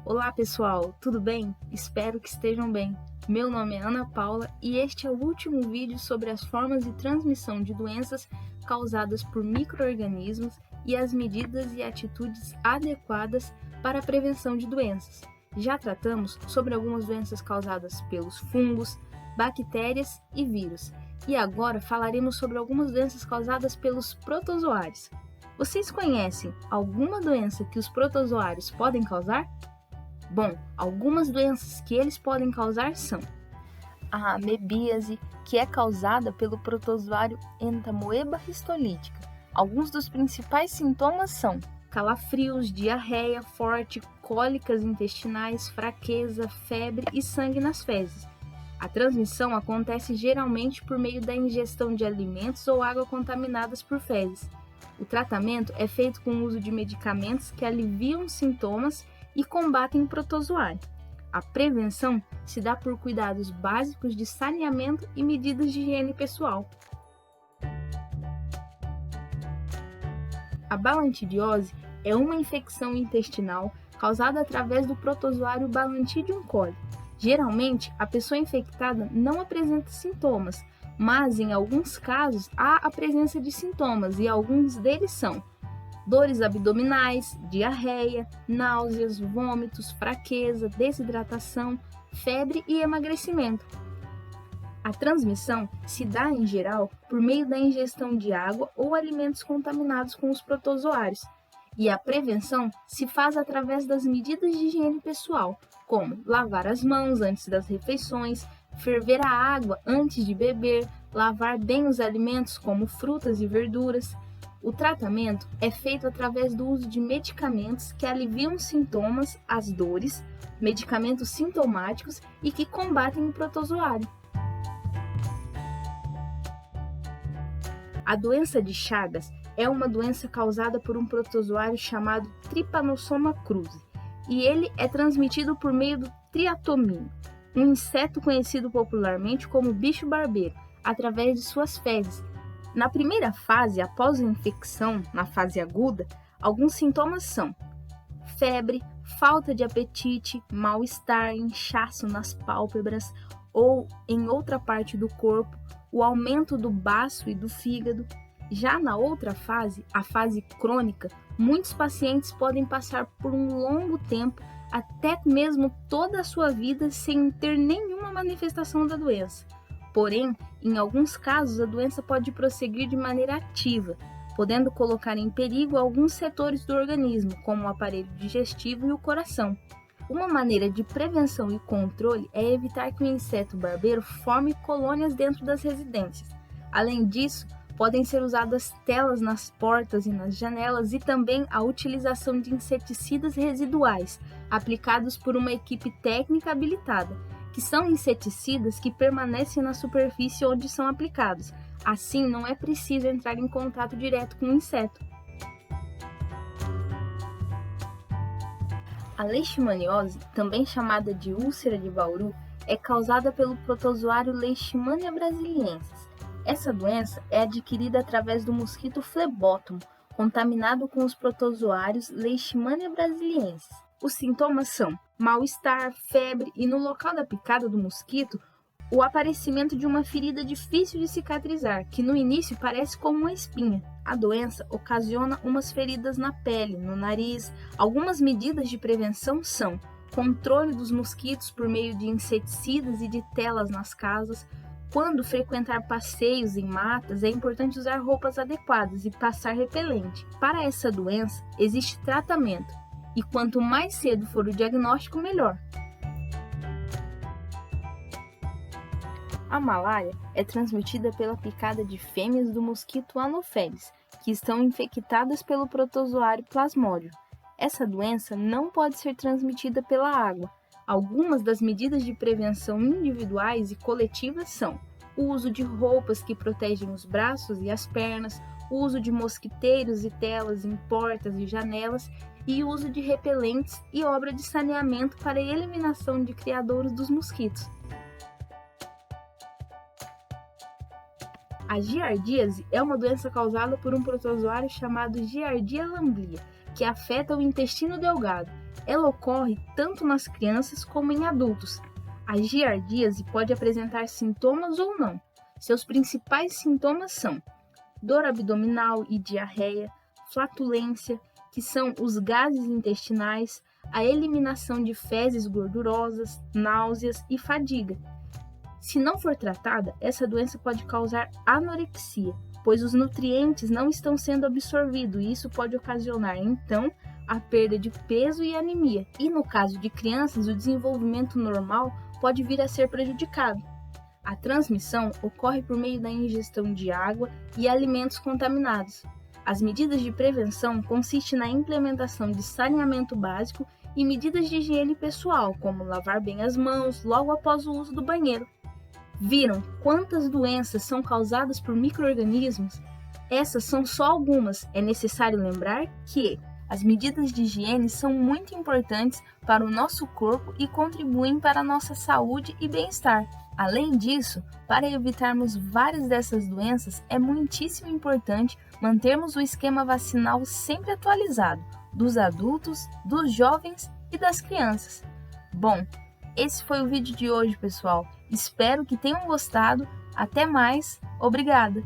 Olá pessoal, tudo bem? Espero que estejam bem. Meu nome é Ana Paula e este é o último vídeo sobre as formas de transmissão de doenças causadas por micro-organismos e as medidas e atitudes adequadas para a prevenção de doenças. Já tratamos sobre algumas doenças causadas pelos fungos, bactérias e vírus, e agora falaremos sobre algumas doenças causadas pelos protozoários. Vocês conhecem alguma doença que os protozoários podem causar? Bom, algumas doenças que eles podem causar são a amebíase, que é causada pelo protozoário Entamoeba histolítica. Alguns dos principais sintomas são calafrios, diarreia forte, cólicas intestinais, fraqueza, febre e sangue nas fezes. A transmissão acontece geralmente por meio da ingestão de alimentos ou água contaminadas por fezes. O tratamento é feito com o uso de medicamentos que aliviam os sintomas e combatem o protozoário. A prevenção se dá por cuidados básicos de saneamento e medidas de higiene pessoal. A balantidiose é uma infecção intestinal causada através do protozoário Balantidium coli. Geralmente, a pessoa infectada não apresenta sintomas, mas em alguns casos há a presença de sintomas e alguns deles são dores abdominais, diarreia, náuseas, vômitos, fraqueza, desidratação, febre e emagrecimento. A transmissão se dá, em geral, por meio da ingestão de água ou alimentos contaminados com os protozoários, e a prevenção se faz através das medidas de higiene pessoal, como lavar as mãos antes das refeições, ferver a água antes de beber, lavar bem os alimentos como frutas e verduras. O tratamento é feito através do uso de medicamentos que aliviam os sintomas, as dores, medicamentos sintomáticos e que combatem o protozoário. A doença de Chagas é uma doença causada por um protozoário chamado Trypanosoma cruzi, e ele é transmitido por meio do triatomínio, um inseto conhecido popularmente como bicho barbeiro, através de suas fezes. Na primeira fase, após a infecção, na fase aguda, alguns sintomas são febre, falta de apetite, mal-estar, inchaço nas pálpebras ou em outra parte do corpo, o aumento do baço e do fígado. Já na outra fase, a fase crônica, muitos pacientes podem passar por um longo tempo, até mesmo toda a sua vida, sem ter nenhuma manifestação da doença. Porém, em alguns casos, a doença pode prosseguir de maneira ativa, podendo colocar em perigo alguns setores do organismo, como o aparelho digestivo e o coração. Uma maneira de prevenção e controle é evitar que o inseto barbeiro forme colônias dentro das residências. Além disso, podem ser usadas telas nas portas e nas janelas e também a utilização de inseticidas residuais, aplicados por uma equipe técnica habilitada, que são inseticidas que permanecem na superfície onde são aplicados. Assim, não é preciso entrar em contato direto com o inseto. A leishmaniose, também chamada de úlcera de Bauru, é causada pelo protozoário Leishmania brasiliensis. Essa doença é adquirida através do mosquito Flebótomo, contaminado com os protozoários Leishmania brasiliensis. Os sintomas são mal-estar, febre e, no local da picada do mosquito, o aparecimento de uma ferida difícil de cicatrizar, que no início parece como uma espinha. A doença ocasiona umas feridas na pele, no nariz. Algumas medidas de prevenção são controle dos mosquitos por meio de inseticidas e de telas nas casas. Quando frequentar passeios em matas, é importante usar roupas adequadas e passar repelente. Para essa doença, existe tratamento, e quanto mais cedo for o diagnóstico, melhor. A malária é transmitida pela picada de fêmeas do mosquito Anopheles, que estão infectadas pelo protozoário Plasmodium. Essa doença não pode ser transmitida pela água. Algumas das medidas de prevenção individuais e coletivas são o uso de roupas que protegem os braços e as pernas, o uso de mosquiteiros e telas em portas e janelas e o uso de repelentes e obra de saneamento para a eliminação de criadouros dos mosquitos. A giardíase é uma doença causada por um protozoário chamado Giardia lamblia, que afeta o intestino delgado. Ela ocorre tanto nas crianças como em adultos. A giardíase pode apresentar sintomas ou não. Seus principais sintomas são dor abdominal e diarreia, flatulência, que são os gases intestinais, a eliminação de fezes gordurosas, náuseas e fadiga. Se não for tratada, essa doença pode causar anorexia, pois os nutrientes não estão sendo absorvidos e isso pode ocasionar, então, a perda de peso e anemia. E no caso de crianças, o desenvolvimento normal pode vir a ser prejudicado. A transmissão ocorre por meio da ingestão de água e alimentos contaminados. As medidas de prevenção consistem na implementação de saneamento básico e medidas de higiene pessoal, como lavar bem as mãos logo após o uso do banheiro. Viram quantas doenças são causadas por micro-organismos? Essas são só algumas. É necessário lembrar que as medidas de higiene são muito importantes para o nosso corpo e contribuem para a nossa saúde e bem-estar. Além disso, para evitarmos várias dessas doenças, é muitíssimo importante mantermos o esquema vacinal sempre atualizado, dos adultos, dos jovens e das crianças. Bom, esse foi o vídeo de hoje, pessoal. Espero que tenham gostado. Até mais. Obrigada!